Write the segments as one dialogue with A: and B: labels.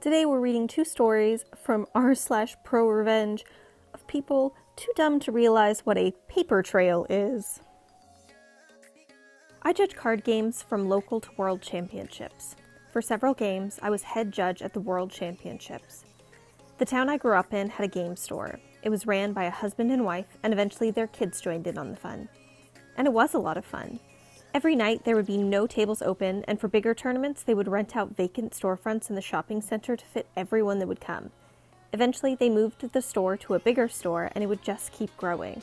A: Today we're reading two stories from r/ProRevenge of people too dumb to realize what a paper trail is. I judge card games from local to world championships. For several games, I was head judge at the world championships. The town I grew up in had a game store. It was ran by a husband and wife, and eventually their kids joined in on the fun. And it was a lot of fun. Every night there would be no tables open, and for bigger tournaments they would rent out vacant storefronts in the shopping center to fit everyone that would come. Eventually they moved the store to a bigger store, and it would just keep growing.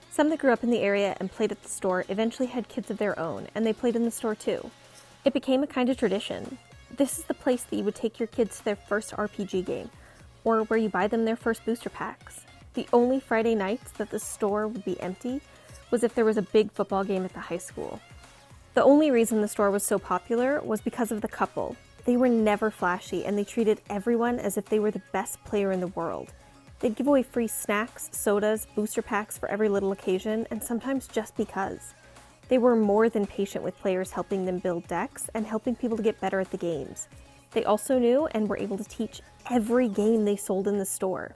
A: Some that grew up in the area and played at the store eventually had kids of their own, and they played in the store too. It became a kind of tradition. This is the place that you would take your kids to their first RPG game, or where you buy them their first booster packs. The only Friday nights that the store would be empty was if there was a big football game at the high school. The only reason the store was so popular was because of the couple. They were never flashy, and they treated everyone as if they were the best player in the world. They'd give away free snacks, sodas, booster packs for every little occasion, and sometimes just because. They were more than patient with players, helping them build decks and helping people to get better at the games. They also knew and were able to teach every game they sold in the store.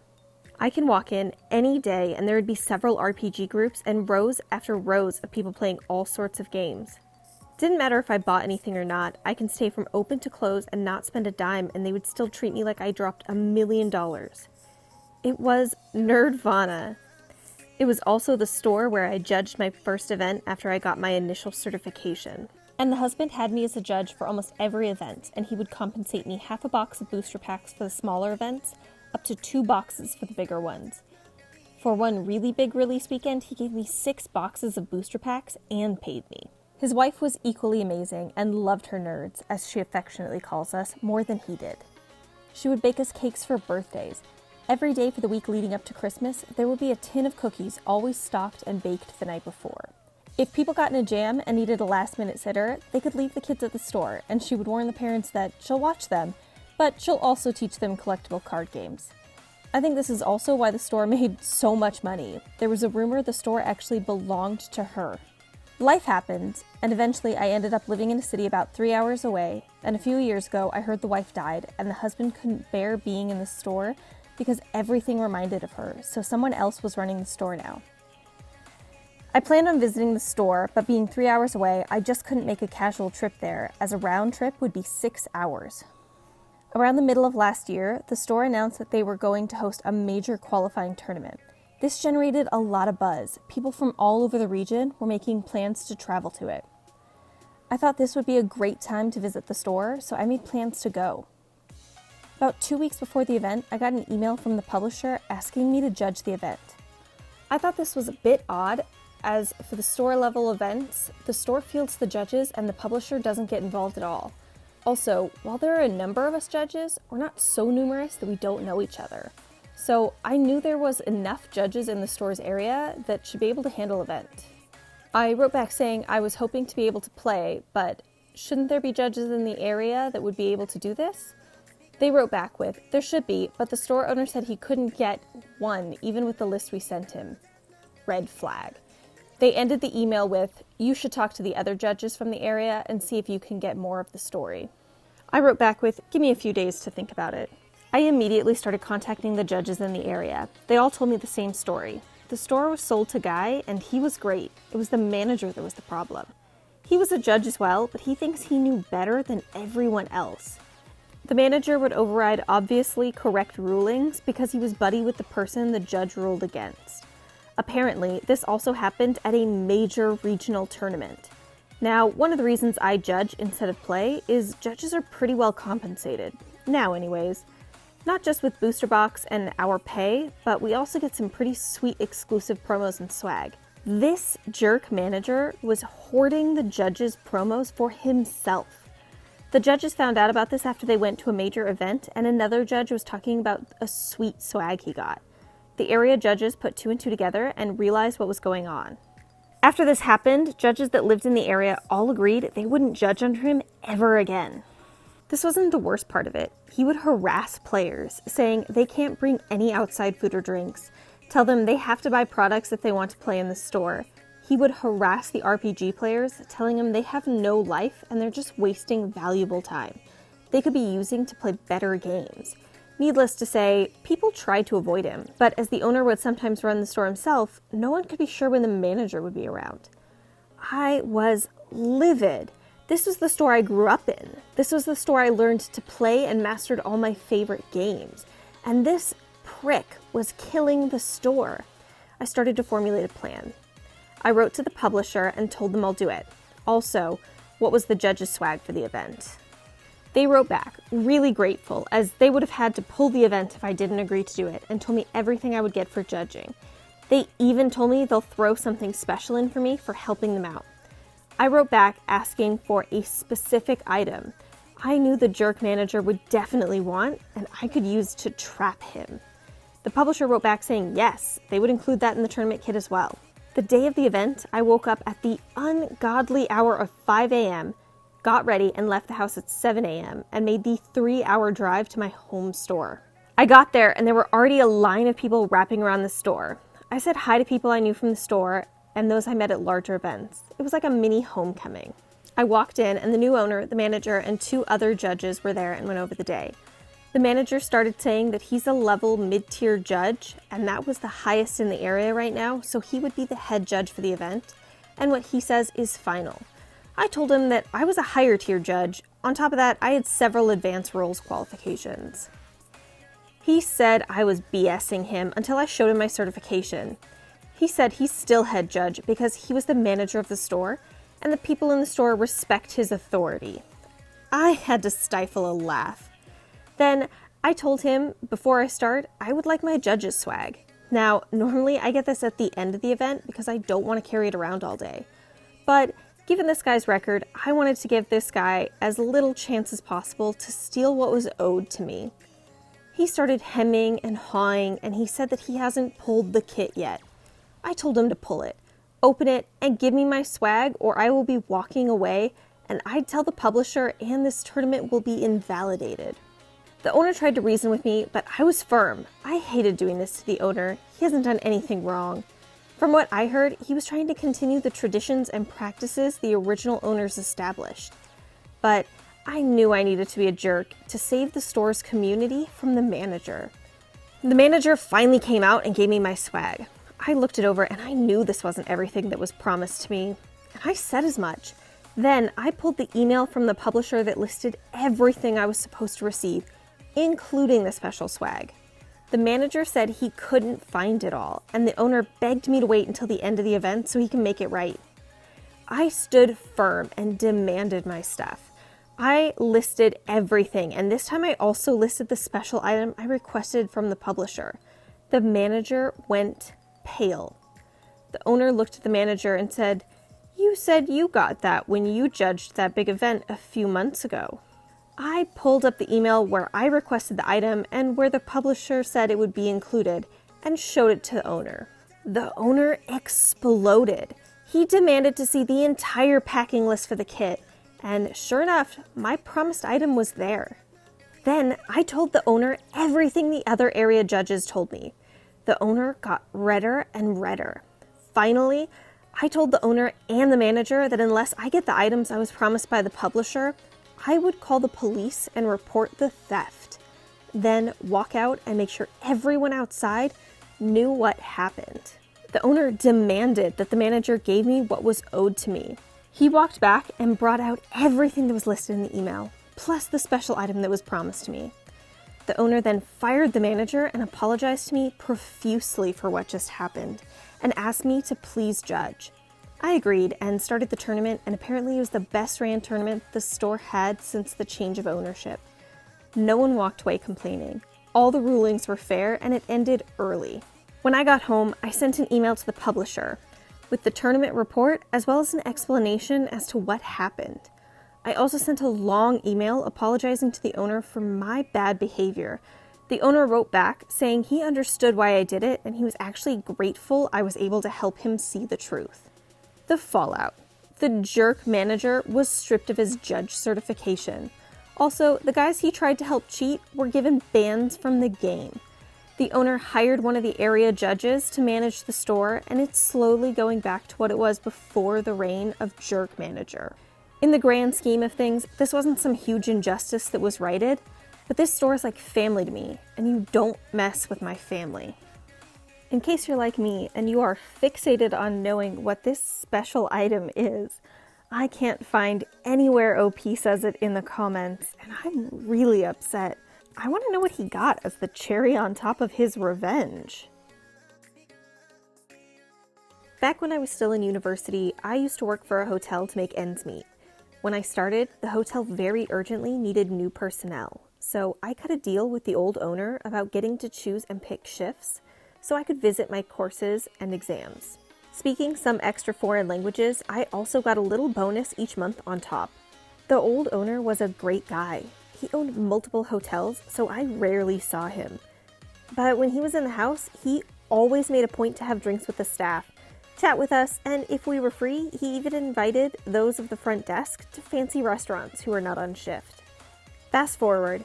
A: I can walk in any day and there would be several RPG groups and rows after rows of people playing all sorts of games. Didn't matter if I bought anything or not, I can stay from open to close and not spend a dime, and they would still treat me like I dropped $1 million. It was nerdvana. It was also the store where I judged my first event after I got my initial certification. And the husband had me as a judge for almost every event, and he would compensate me half a box of booster packs for the smaller events, up to 2 boxes for the bigger ones. For one really big release weekend, he gave me 6 boxes of booster packs and paid me. His wife was equally amazing and loved her nerds, as she affectionately calls us, more than he did. She would bake us cakes for birthdays. Every day for the week leading up to Christmas, there would be a tin of cookies always stocked and baked the night before. If people got in a jam and needed a last-minute sitter, they could leave the kids at the store, and she would warn the parents that she'll watch them, but she'll also teach them collectible card games. I think this is also why the store made so much money. There was a rumor the store actually belonged to her. Life happened, and eventually I ended up living in a city about 3 hours away, and a few years ago I heard the wife died, and the husband couldn't bear being in the store because everything reminded of her, so someone else was running the store now. I planned on visiting the store, but being 3 hours away, I just couldn't make a casual trip there, as a round trip would be 6 hours. Around the middle of last year, the store announced that they were going to host a major qualifying tournament. This generated a lot of buzz. People from all over the region were making plans to travel to it. I thought this would be a great time to visit the store, so I made plans to go. About 2 weeks before the event, I got an email from the publisher asking me to judge the event. I thought this was a bit odd, as for the store-level events, the store fields the judges and the publisher doesn't get involved at all. Also, while there are a number of us judges, we're not so numerous that we don't know each other. So I knew there was enough judges in the store's area that should be able to handle the event. I wrote back saying I was hoping to be able to play, but shouldn't there be judges in the area that would be able to do this? They wrote back with, there should be, but the store owner said he couldn't get one, even with the list we sent him. Red flag. They ended the email with, you should talk to the other judges from the area and see if you can get more of the story. I wrote back with, give me a few days to think about it. I immediately started contacting the judges in the area. They all told me the same story. The store was sold to Guy, and he was great. It was the manager that was the problem. He was a judge as well, but he thinks he knew better than everyone else. The manager would override obviously correct rulings because he was buddy with the person the judge ruled against. Apparently, this also happened at a major regional tournament. Now, one of the reasons I judge instead of play is judges are pretty well compensated. Now anyways. Not just with Booster Box and our pay, but we also get some pretty sweet exclusive promos and swag. This jerk manager was hoarding the judges' promos for himself. The judges found out about this after they went to a major event, and another judge was talking about a sweet swag he got. The area judges put 2 and 2 together and realized what was going on. After this happened, judges that lived in the area all agreed they wouldn't judge under him ever again. This wasn't the worst part of it. He would harass players, saying they can't bring any outside food or drinks, tell them they have to buy products if they want to play in the store. He would harass the RPG players, telling them they have no life and they're just wasting valuable time. they could be using to play better games. Needless to say, people tried to avoid him, but as the owner would sometimes run the store himself, no one could be sure when the manager would be around. I was livid. This was the store I grew up in. This was the store I learned to play and mastered all my favorite games. And this prick was killing the store. I started to formulate a plan. I wrote to the publisher and told them I'll do it. Also, what was the judge's swag for the event? They wrote back, really grateful, as they would have had to pull the event if I didn't agree to do it, and told me everything I would get for judging. They even told me they'll throw something special in for me for helping them out. I wrote back asking for a specific item I knew the jerk manager would definitely want and I could use to trap him. The publisher wrote back saying yes, they would include that in the tournament kit as well. The day of the event, I woke up at the ungodly hour of 5 a.m., got ready and left the house at 7 a.m. and made the 3-hour drive to my home store. I got there and there were already a line of people wrapping around the store. I said hi to people I knew from the store and those I met at larger events. It was like a mini homecoming. I walked in and the new owner, the manager, and 2 other judges were there and went over the day. The manager started saying that he's a level mid-tier judge and that was the highest in the area right now, so he would be the head judge for the event, and what he says is final. I told him that I was a higher tier judge. On top of that, I had several advanced roles qualifications. He said I was BSing him until I showed him my certification. He said he's still head judge because he was the manager of the store and the people in the store respect his authority. I had to stifle a laugh. Then I told him before I start, I would like my judge's swag. Now, normally I get this at the end of the event because I don't want to carry it around all day. But given this guy's record, I wanted to give this guy as little chance as possible to steal what was owed to me. He started hemming and hawing, and he said that he hasn't pulled the kit yet. I told him to pull it, open it, and give me my swag, or I will be walking away, and I'd tell the publisher and this tournament will be invalidated. The owner tried to reason with me, but I was firm. I hated doing this to the owner. He hasn't done anything wrong. From what I heard, he was trying to continue the traditions and practices the original owners established. But I knew I needed to be a jerk to save the store's community from the manager. The manager finally came out and gave me my swag. I looked it over and I knew this wasn't everything that was promised to me. And I said as much. Then I pulled the email from the publisher that listed everything I was supposed to receive, including the special swag. The manager said he couldn't find it all, and the owner begged me to wait until the end of the event so he can make it right. I stood firm and demanded my stuff. I listed everything, and this time I also listed the special item I requested from the publisher. The manager went pale. The owner looked at the manager and said, "You said you got that when you judged that big event a few months ago." I pulled up the email where I requested the item and where the publisher said it would be included and showed it to the owner. The owner exploded. He demanded to see the entire packing list for the kit, and sure enough, my promised item was there. Then I told the owner everything the other area judges told me. The owner got redder and redder. Finally, I told the owner and the manager that unless I get the items I was promised by the publisher, I would call the police and report the theft, then walk out and make sure everyone outside knew what happened. The owner demanded that the manager gave me what was owed to me. He walked back and brought out everything that was listed in the email, plus the special item that was promised to me. The owner then fired the manager and apologized to me profusely for what just happened, and asked me to please judge. I agreed and started the tournament, and apparently it was the best ran tournament the store had since the change of ownership. No one walked away complaining. All the rulings were fair and it ended early. When I got home, I sent an email to the publisher with the tournament report as well as an explanation as to what happened. I also sent a long email apologizing to the owner for my bad behavior. The owner wrote back saying he understood why I did it and he was actually grateful I was able to help him see the truth. The fallout. The jerk manager was stripped of his judge certification. Also, the guys he tried to help cheat were given bans from the game. The owner hired one of the area judges to manage the store, and it's slowly going back to what it was before the reign of jerk manager. In the grand scheme of things, this wasn't some huge injustice that was righted, but this store is like family to me, and you don't mess with my family. In case you're like me and you are fixated on knowing what this special item is, I can't find anywhere OP says it in the comments, and I'm really upset. I want to know what he got as the cherry on top of his revenge. Back when I was still in university, I used to work for a hotel to make ends meet. When I started, the hotel very urgently needed new personnel, so I cut a deal with the old owner about getting to choose and pick shifts so I could visit my courses and exams. Speaking some extra foreign languages, I also got a little bonus each month on top. The old owner was a great guy. He owned multiple hotels, so I rarely saw him. But when he was in the house, he always made a point to have drinks with the staff, chat with us, and if we were free, he even invited those of the front desk to fancy restaurants who were not on shift. Fast forward,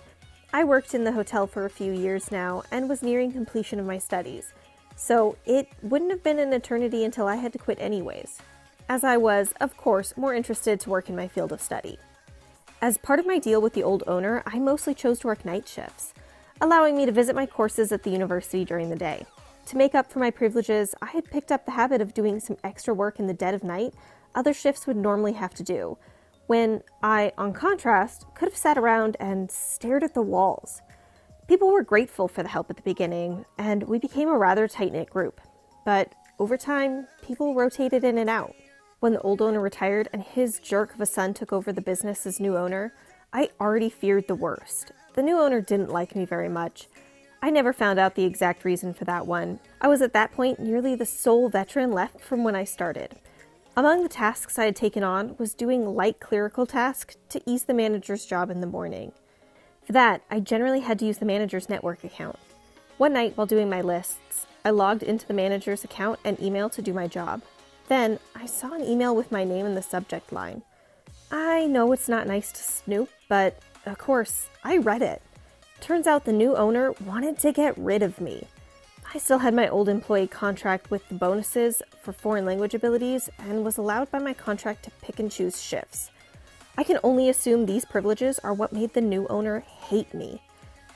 A: I worked in the hotel for a few years now and was nearing completion of my studies, so it wouldn't have been an eternity until I had to quit anyways, as I was, of course, more interested to work in my field of study. As part of my deal with the old owner, I mostly chose to work night shifts, allowing me to visit my courses at the university during the day. To make up for my privileges, I had picked up the habit of doing some extra work in the dead of night other shifts would normally have to do, when I, on contrast, could have sat around and stared at the walls. People were grateful for the help at the beginning, and we became a rather tight-knit group. But over time, people rotated in and out. When the old owner retired and his jerk of a son took over the business as new owner, I already feared the worst. The new owner didn't like me very much. I never found out the exact reason for that one. I was at that point nearly the sole veteran left from when I started. Among the tasks I had taken on was doing light clerical tasks to ease the manager's job in the morning. For that, I generally had to use the manager's network account. One night while doing my lists, I logged into the manager's account and email to do my job. Then, I saw an email with my name in the subject line. I know it's not nice to snoop, but of course, I read it. Turns out the new owner wanted to get rid of me. I still had my old employee contract with the bonuses for foreign language abilities and was allowed by my contract to pick and choose shifts. I can only assume these privileges are what made the new owner hate me.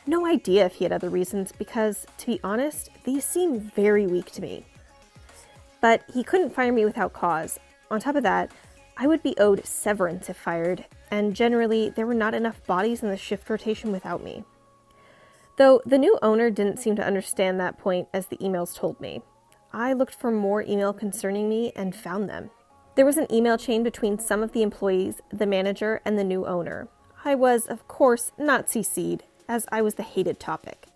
A: No idea if he had other reasons because, to be honest, these seem very weak to me. But he couldn't fire me without cause. On top of that, I would be owed severance if fired, and generally there were not enough bodies in the shift rotation without me. Though the new owner didn't seem to understand that point as the emails told me. I looked for more email concerning me and found them. There was an email chain between some of the employees, the manager, and the new owner. I was, of course, not CC'd, as I was the hated topic.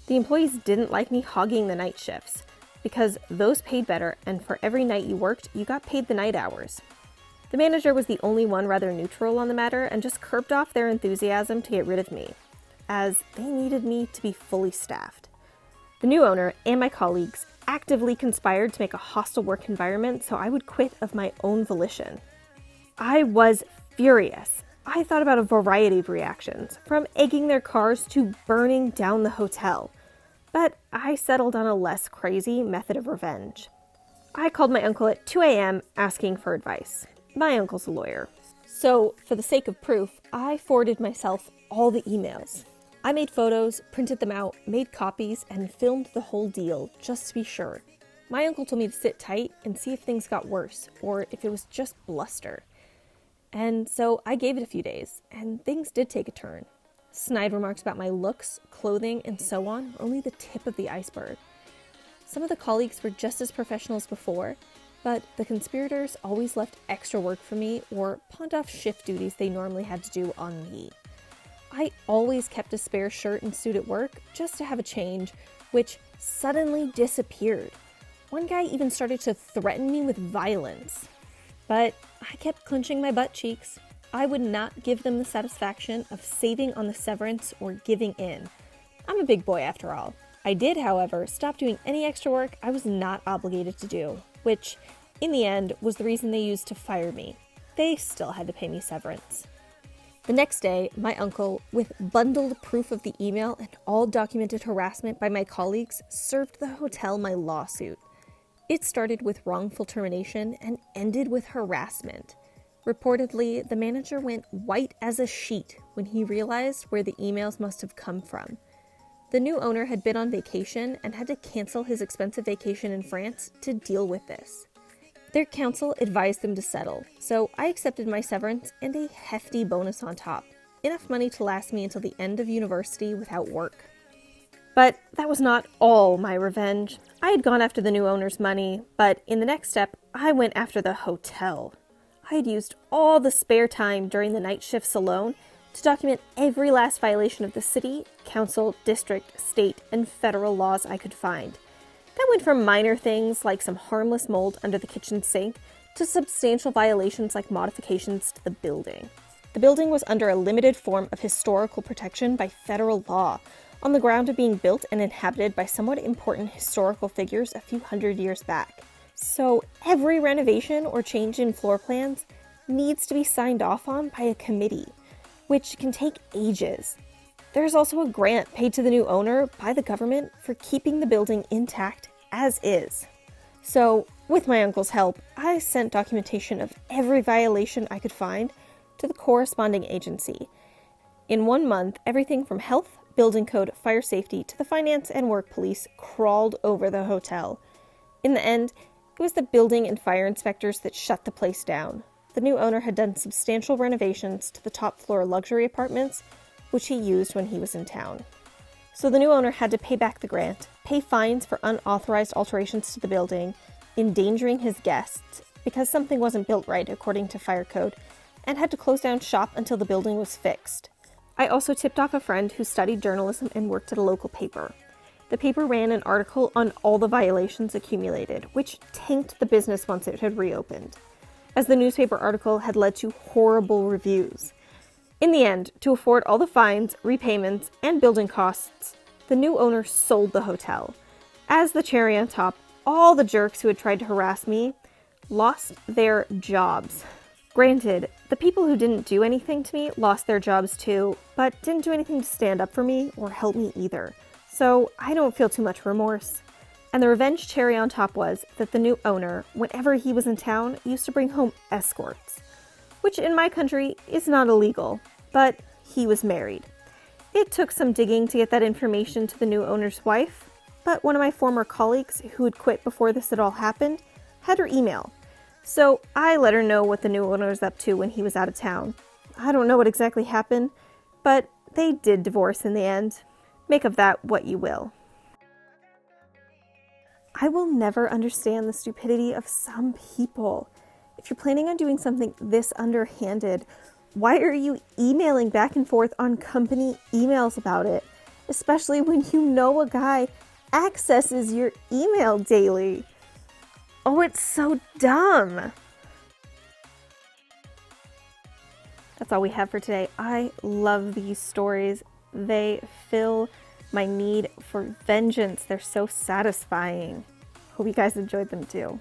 A: The employees didn't like me hogging the night shifts, because those paid better, and for every night you worked, you got paid the night hours. The manager was the only one rather neutral on the matter and just curbed off their enthusiasm to get rid of me, as they needed me to be fully staffed. The new owner and my colleagues actively conspired to make a hostile work environment so I would quit of my own volition. I was furious. I thought about a variety of reactions, from egging their cars to burning down the hotel. But I settled on a less crazy method of revenge. I called my uncle at 2 a.m. asking for advice. My uncle's a lawyer. So, for the sake of proof, I forwarded myself all the emails. I made photos, printed them out, made copies, and filmed the whole deal, just to be sure. My uncle told me to sit tight and see if things got worse, or if it was just bluster. And so I gave it a few days, and things did take a turn. Snide remarks about my looks, clothing, and so on were only the tip of the iceberg. Some of the colleagues were just as professional as before, but the conspirators always left extra work for me or pawned off shift duties they normally had to do on me. I always kept a spare shirt and suit at work just to have a change, which suddenly disappeared. One guy even started to threaten me with violence. But I kept clenching my butt cheeks. I would not give them the satisfaction of saving on the severance or giving in. I'm a big boy after all. I did, however, stop doing any extra work I was not obligated to do, which, in the end, was the reason they used to fire me. They still had to pay me severance. The next day, my uncle, with bundled proof of the email and all documented harassment by my colleagues, served the hotel my lawsuit. It started with wrongful termination and ended with harassment. Reportedly, the manager went white as a sheet when he realized where the emails must have come from. The new owner had been on vacation and had to cancel his expensive vacation in France to deal with this. Their counsel advised them to settle, so I accepted my severance and a hefty bonus on top, enough money to last me until the end of university without work. But that was not all my revenge. I had gone after the new owner's money, but in the next step, I went after the hotel. I had used all the spare time during the night shifts alone to document every last violation of the city, council, district, state, and federal laws I could find. That went from minor things like some harmless mold under the kitchen sink to substantial violations like modifications to the building. The building was under a limited form of historical protection by federal law, on the ground of being built and inhabited by somewhat important historical figures a few hundred years back. So every renovation or change in floor plans needs to be signed off on by a committee, which can take ages. There's also a grant paid to the new owner by the government for keeping the building intact as is. So, with my uncle's help, I sent documentation of every violation I could find to the corresponding agency. In 1 month, everything from health, building code, fire safety, to the finance and work police crawled over the hotel. In the end, it was the building and fire inspectors that shut the place down. The new owner had done substantial renovations to the top floor luxury apartments, which he used when he was in town. So the new owner had to pay back the grant, pay fines for unauthorized alterations to the building, endangering his guests because something wasn't built right according to fire code, and had to close down shop until the building was fixed. I also tipped off a friend who studied journalism and worked at a local paper. The paper ran an article on all the violations accumulated, which tanked the business once it had reopened, as the newspaper article had led to horrible reviews. In the end, to afford all the fines, repayments, and building costs, the new owner sold the hotel. As the cherry on top, all the jerks who had tried to harass me lost their jobs. Granted, the people who didn't do anything to me lost their jobs too, but didn't do anything to stand up for me or help me either. So I don't feel too much remorse. And the revenge cherry on top was that the new owner, whenever he was in town, used to bring home escorts, which in my country is not illegal, but he was married. It took some digging to get that information to the new owner's wife, but one of my former colleagues who had quit before this had all happened had her email. So I let her know what the new owner was up to when he was out of town. I don't know what exactly happened, but they did divorce in the end. Make of that what you will. I will never understand the stupidity of some people. If you're planning on doing something this underhanded, why are you emailing back and forth on company emails about it? Especially when you know a guy accesses your email daily. Oh, it's so dumb. That's all we have for today. I love these stories. They fill my need for vengeance. They're so satisfying. Hope you guys enjoyed them too.